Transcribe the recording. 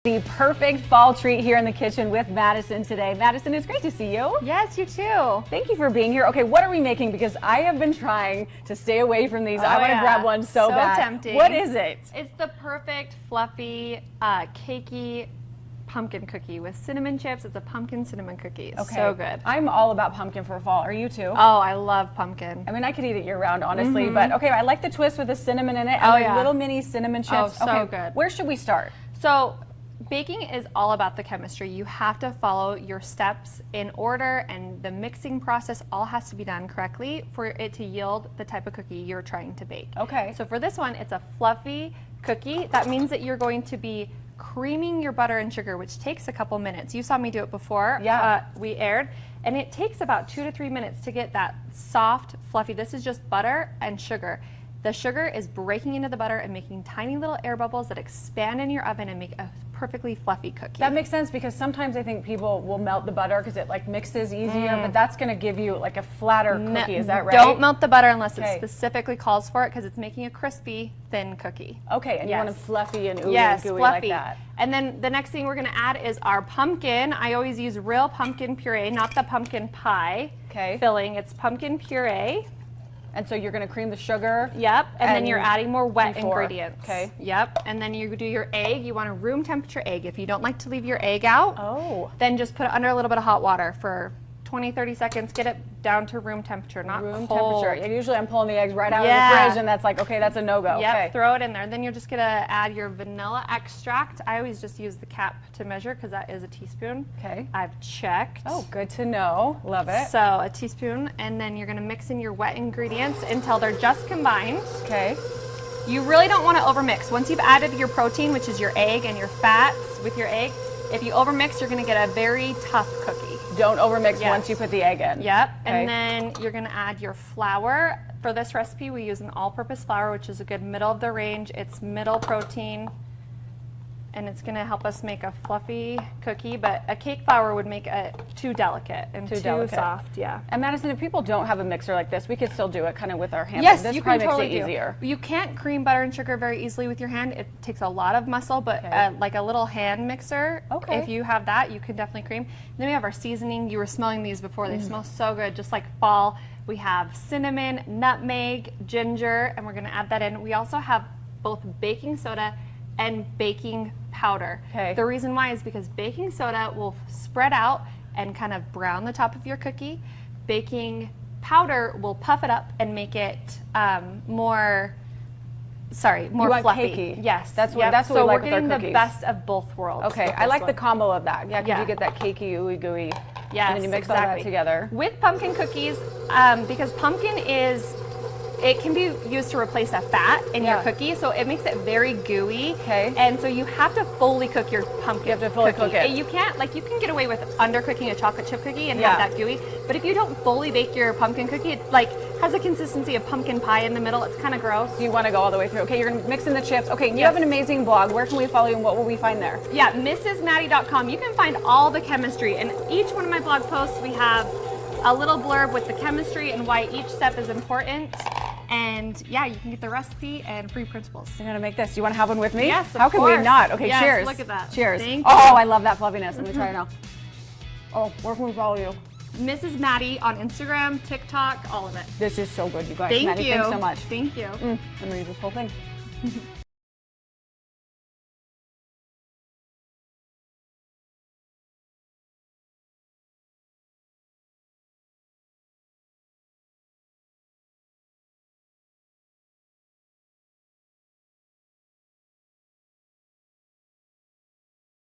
The perfect fall treat here in the kitchen with Madison today. Madison, it's great to see you. Yes, you too. Thank you for being here. Okay, what are we making? Because I have been trying to stay away from these. I want to grab one so bad. Tempting. What is it? It's the perfect, fluffy, cakey pumpkin cookie with cinnamon chips. It's a pumpkin cinnamon cookie. Okay. So good. I'm all about pumpkin for fall. Are you too? Oh, I love pumpkin. I mean, I could eat it year round, honestly. But okay, I like the twist with the cinnamon in it. Oh, and yeah. Little mini cinnamon chips. Oh, so okay, good. Where should we start? So baking is all about the chemistry. You have to follow your steps in order, and the mixing process all has to be done correctly for it to yield the type of cookie you're trying to bake. Okay. So for this one, it's a fluffy cookie. That means that you're going to be creaming your butter and sugar, which takes a couple minutes. You saw me do it before. Yeah. We aired, and it takes about 2 to 3 minutes to get that soft, fluffy. This is just butter and sugar. The sugar is breaking into the butter and making tiny little air bubbles that expand in your oven and make a perfectly fluffy cookie. That makes sense, because sometimes I think people will melt the butter because it like mixes easier, but that's going to give you like a flatter cookie. Is that right? Don't melt the butter unless it specifically calls for it, because it's making a crispy, thin cookie. Okay, and you want it fluffy and ooey yes, and gooey fluffy. like that. And then the next thing we're going to add is our pumpkin. I always use real pumpkin puree, not the pumpkin pie filling. It's pumpkin puree. And so you're going to cream the sugar. Yep, and then you're adding more wet ingredients. Okay. Yep, and then you do your egg. You want a room temperature egg. If you don't like to leave your egg out, then just put it under a little bit of hot water for 20-30 seconds. Get it down to room temperature, not room cold. temperature. And usually I'm pulling the eggs right out of the fridge, and that's like, okay, that's a no-go. Yep, okay. throw it in there. Then you're just going to add your vanilla extract. I always just use the cap to measure because that is a teaspoon. Okay. I've checked. Oh, good to know. Love it. So a teaspoon, and then you're going to mix in your wet ingredients until they're just combined. Okay. You really don't want to overmix. Once you've added your protein, which is your egg and your fats with your egg, if you overmix, you're going to get a very tough cookie. Don't overmix once you put the egg in. Yep, and then you're going to add your flour. For this recipe, we use an all-purpose flour, which is a good middle of the range. It's middle protein, and it's going to help us make a fluffy cookie, but a cake flour would make it too delicate and too soft. Yeah. And Madison, if people don't have a mixer like this, we could still do it kind of with our hands. Yes, this you probably can totally makes it easier. You can't cream butter and sugar very easily with your hand. It takes a lot of muscle, but like a little hand mixer, if you have that, you can definitely cream. And then we have our seasoning. You were smelling these before. They smell so good, just like fall. We have cinnamon, nutmeg, ginger, and we're going to add that in. We also have both baking soda and baking powder. The reason why is because baking soda will spread out and kind of brown the top of your cookie. Baking powder will puff it up and make it more fluffy. Cakey. Yes, that's what we like with our cookies. So we're getting the best of both worlds. Okay, I like the combo of that. Yeah, because you get that cakey, ooey gooey. Yes, and then you mix all that together. With pumpkin cookies, because pumpkin it can be used to replace a fat in your cookie, so it makes it very gooey. And so you have to fully cook your pumpkin. You have to fully cook it. You can't, you can get away with undercooking a chocolate chip cookie and have that gooey, but if you don't fully bake your pumpkin cookie, it has a consistency of pumpkin pie in the middle. It's kind of gross. You want to go all the way through. Okay, you're mixing the chips. Okay, you have an amazing blog. Where can we follow you, and what will we find there? Yeah, mrsmadi.com. You can find all the chemistry. In each one of my blog posts, we have a little blurb with the chemistry and why each step is important. And yeah, you can get the recipe and free principles. You're gonna make this. Do you want to have one with me? Yes, of How can course. we not? Okay, yes, cheers. Look at that. Cheers. Thank oh, you. I love that fluffiness. Let me try it now. Oh, where can we follow you? Mrs. Madi on Instagram, TikTok, all of it. This is so good, you guys. Thank Maddie, you. thanks so much. Thank you. I'm gonna use this whole thing.